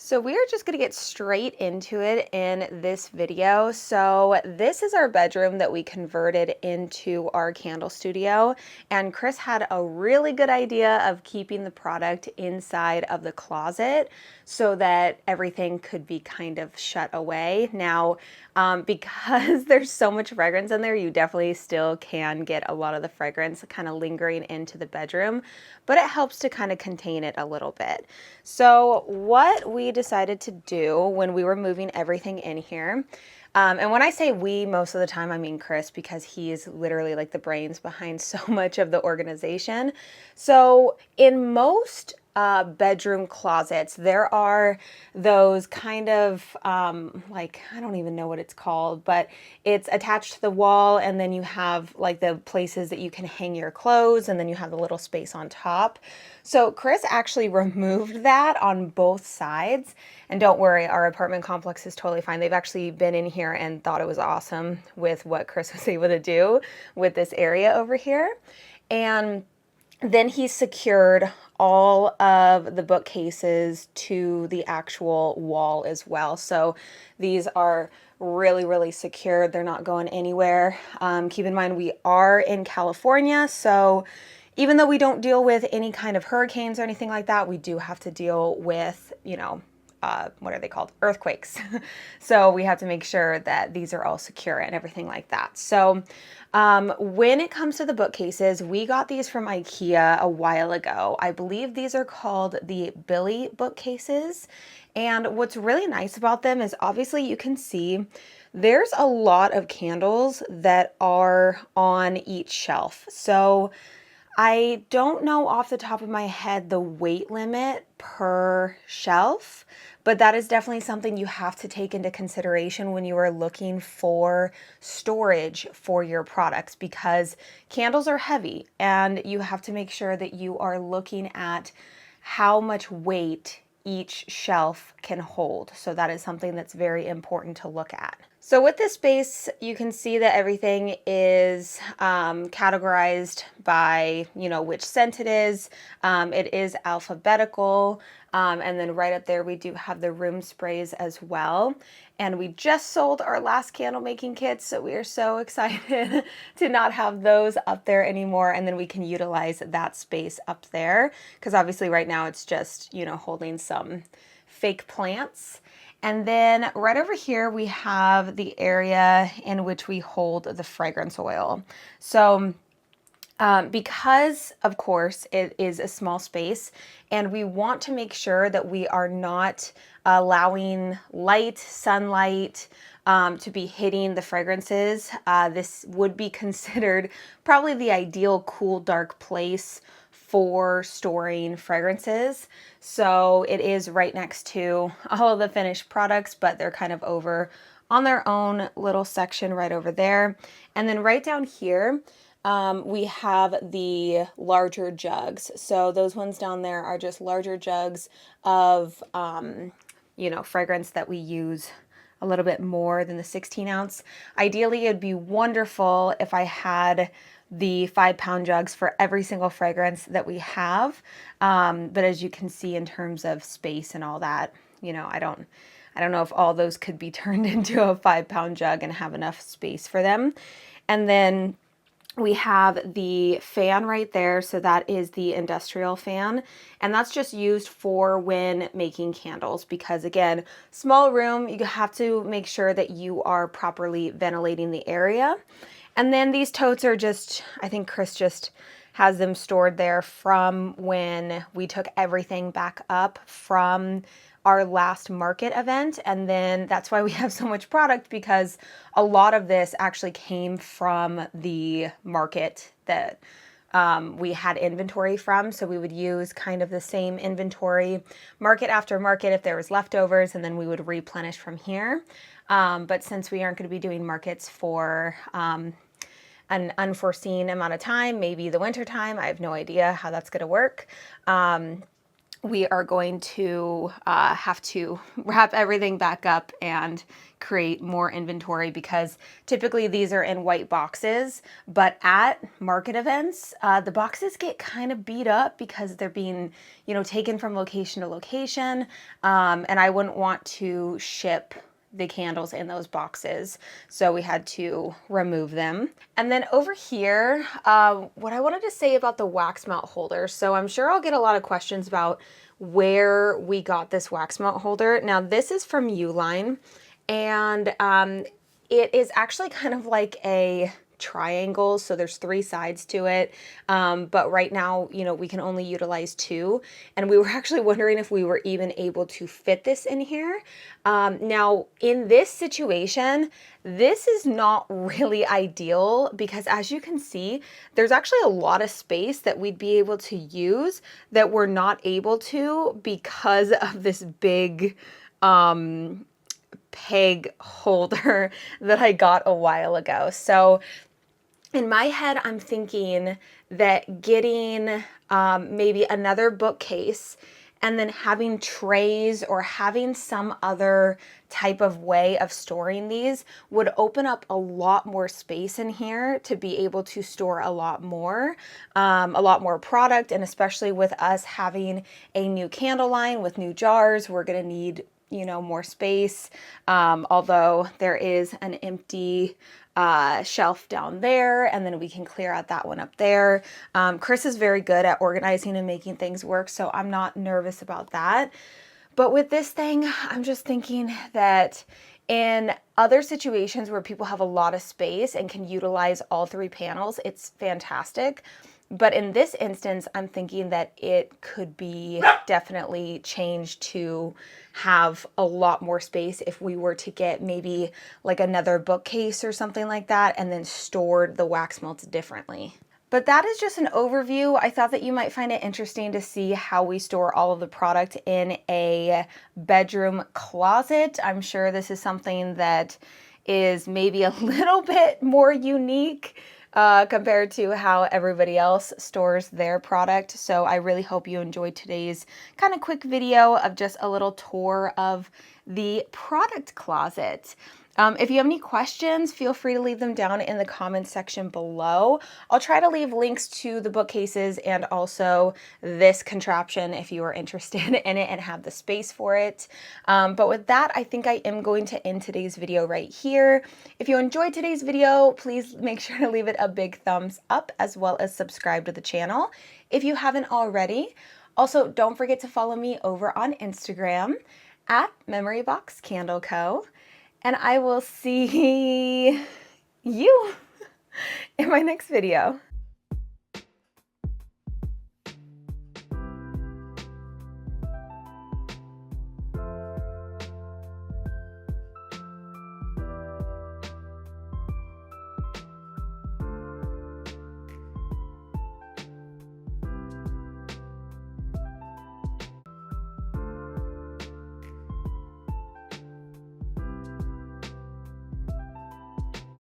So we are just going to get straight into it in this video. So this is our bedroom that we converted into our candle studio, and Chris had a really good idea of keeping the product inside of the closet so that everything could be kind of shut away. Now, because there's so much fragrance in there, you definitely still can get a lot of the fragrance kind of lingering into the bedroom, but it helps to kind of contain it a little bit. So what we decided to do when we were moving everything in here, and when I say we, most of the time I mean Chris, because he is literally like the brains behind so much of the organization. So in most bedroom closets, there are those kind of like, I don't even know what it's called, but it's attached to the wall, and then you have like the places that you can hang your clothes, and then you have the little space on top. So Chris actually removed that on both sides, and don't worry, our apartment complex is totally fine. They've actually been in here and thought it was awesome with what Chris was able to do with this area over here. And then he secured all of the bookcases to the actual wall as well. So these are really, really secure. They're not going anywhere. Keep in mind, we are in California, so even though we don't deal with any kind of hurricanes or anything like that, we do have to deal with, what are they called? Earthquakes. So we have to make sure that these are all secure and everything like that. So when it comes to the bookcases, we got these from IKEA a while ago. I believe these are called the Billy bookcases. And what's really nice about them is obviously you can see there's a lot of candles that are on each shelf. So I don't know off the top of my head the weight limit per shelf, but that is definitely something you have to take into consideration when you are looking for storage for your products, because candles are heavy and you have to make sure that you are looking at how much weight each shelf can hold. So that is something that's very important to look at. So with this space, you can see that everything is categorized by, which scent it is. It is alphabetical. And then right up there, we do have the room sprays as well. And we just sold our last candle making kits, so we are so excited to not have those up there anymore. And then we can utilize that space up there, because obviously right now it's just, holding some fake plants. And then right over here, we have the area in which we hold the fragrance oil. So because, of course, it is a small space and we want to make sure that we are not allowing sunlight, to be hitting the fragrances, this would be considered probably the ideal cool, dark place for storing fragrances. So it is right next to all of the finished products, but they're kind of over on their own little section right over there. And then right down here, we have the larger jugs. So those ones down there are just larger jugs of, fragrance that we use a little bit more than the 16 ounce. Ideally, it'd be wonderful if I had the 5-pound jugs for every single fragrance that we have. But as you can see, in terms of space and all that, I don't know if all those could be turned into a 5-pound jug and have enough space for them. And then we have the fan right there. So that is the industrial fan. And that's just used for when making candles, because again, small room, you have to make sure that you are properly ventilating the area. And then these totes are just, I think Chris just has them stored there from when we took everything back up from our last market event. And then that's why we have so much product, because a lot of this actually came from the market that we had inventory from. So we would use kind of the same inventory market after market if there was leftovers, and then we would replenish from here. But since we aren't going to be doing markets for an unforeseen amount of time, maybe the winter time, I have no idea how that's going to work. we are going to have to wrap everything back up and create more inventory, because typically these are in white boxes, but at market events, the boxes get kind of beat up because they're being, taken from location to location. And I wouldn't want to ship the candles in those boxes, so we had to remove them. And then over here, what I wanted to say about the wax melt holder. So I'm sure I'll get a lot of questions about where we got this wax melt holder. Now this is from Uline, and it is actually kind of like a triangle, so there's 3 sides to it, but right now, we can only utilize 2, and we were actually wondering if we were even able to fit this in here. Now in this situation, this is not really ideal, because as you can see, there's actually a lot of space that we'd be able to use that we're not able to because of this big peg holder that I got a while ago. So in my head, I'm thinking that getting maybe another bookcase and then having trays or having some other type of way of storing these would open up a lot more space in here to be able to store a lot more product. And especially with us having a new candle line with new jars, we're gonna need more space. Although there is an empty shelf down there, and then we can clear out that one up there. Chris is very good at organizing and making things work, so I'm not nervous about that. But with this thing, I'm just thinking that in other situations where people have a lot of space and can utilize all 3 panels, it's fantastic. But in this instance, I'm thinking that it could be definitely changed to have a lot more space if we were to get maybe like another bookcase or something like that, and then stored the wax melts differently. But that is just an overview. I thought that you might find it interesting to see how we store all of the product in a bedroom closet. I'm sure this is something that is maybe a little bit more unique compared to how everybody else stores their product. So I really hope you enjoyed today's kind of quick video of just a little tour of the product closet. If you have any questions, feel free to leave them down in the comments section below. I'll try to leave links to the bookcases and also this contraption if you are interested in it and have the space for it. But with that, I think I am going to end today's video right here. If you enjoyed today's video, please make sure to leave it a big thumbs up, as well as subscribe to the channel if you haven't already. Also, don't forget to follow me over on Instagram at Memory Box Candle Co. And I will see you in my next video.